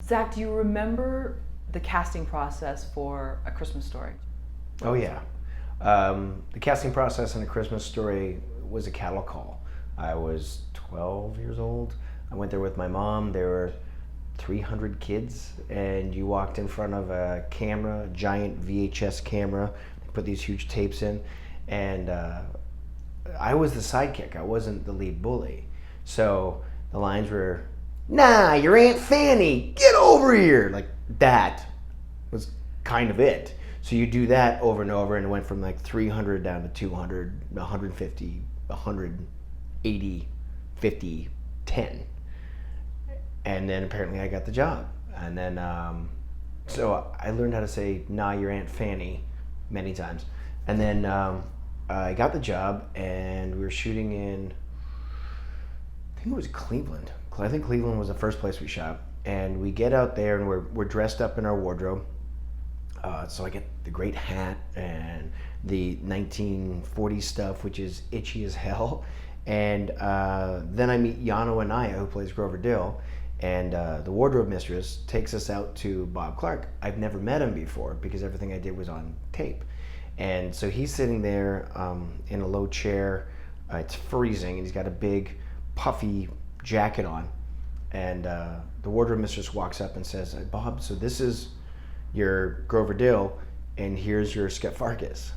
Zack, do you remember the casting process for A Christmas Story? Oh yeah. The casting process in A Christmas Story was a cattle call. I was 12 years old. I went there with my mom. There were 300 kids, and you walked in front of a camera, a giant VHS camera. They put these huge tapes in, and I was the sidekick. I wasn't the lead bully. So the lines were, "Nah, your Aunt Fanny, get over here!" Like that was kind of it. So you do that over and over, and it went from like 300 down to 200, 150, 180, 50, 10. And then apparently I got the job. And then, so I learned how to say, "Nah, your Aunt Fanny," many times. And then I got the job, and we were shooting in, I think it was Cleveland. I think Cleveland was the first place we shot. And we get out there, and we're dressed up in our wardrobe. So I get the great hat and the 1940s stuff, which is itchy as hell. And then I meet Yano Anaya, who plays Grover Dill. And the wardrobe mistress takes us out to Bob Clark. I've never met him before because everything I did was on tape. And so he's sitting there in a low chair. It's freezing, and he's got a big puffy jacket on. And the wardrobe mistress walks up and says, "Bob, so this is your Grover Dill, and here's your Scut Farkus."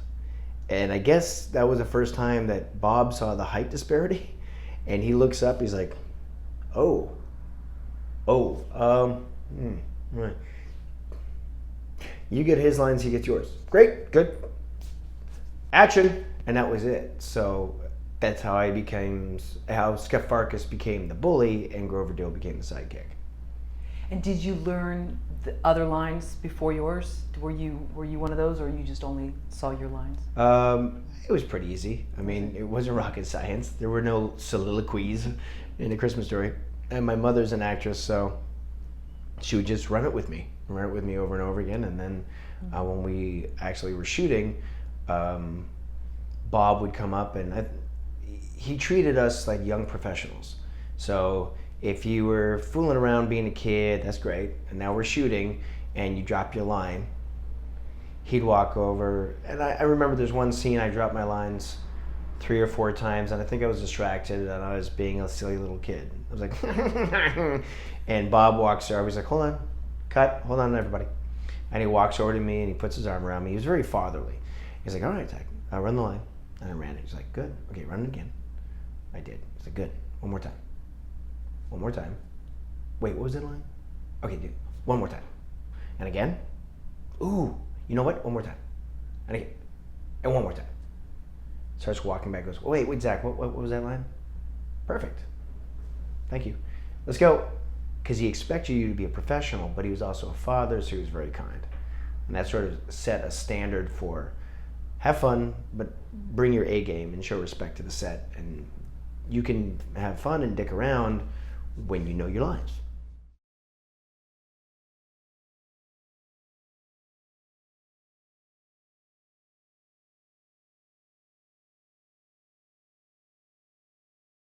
And I guess that was the first time that Bob saw the height disparity. And he looks up, he's like, right. You get his lines, he gets yours. Great, good. Action. And that was it. So that's how how Scut Farkus became the bully and Grover Dill became the sidekick. And did you learn the other lines before yours? Were you one of those, or you just only saw your lines? It was pretty easy. I mean, it wasn't rocket science. There were no soliloquies in A Christmas Story. And my mother's an actress, so she would just run it with me over and over again. And then when we actually were shooting, Bob would come up, and he treated us like young professionals. So if you were fooling around being a kid, that's great. And now we're shooting, and you drop your line, he'd walk over. And I remember there's one scene I dropped my lines 3 or 4 times, and I think I was distracted, and I was being a silly little kid. I was like, and Bob walks over. He's like, "Hold on, cut, hold on, everybody." And he walks over to me, and he puts his arm around me. He was very fatherly. He's like, "All right, Zack, I'll run the line." And I ran it. He's like, "Good, okay, run it again." I did. He's like, "Good, one more time. One more time. Wait, what was that line? Okay, dude, one more time. And again. Ooh, you know what? One more time. And again. And one more time." Starts walking back, goes, wait, Zack, what was that line? Perfect. Thank you. Let's go. Because he expected you to be a professional, but he was also a father, so he was very kind. And that sort of set a standard for have fun, but bring your A game and show respect to the set. And you can have fun and dick around when you know your lines.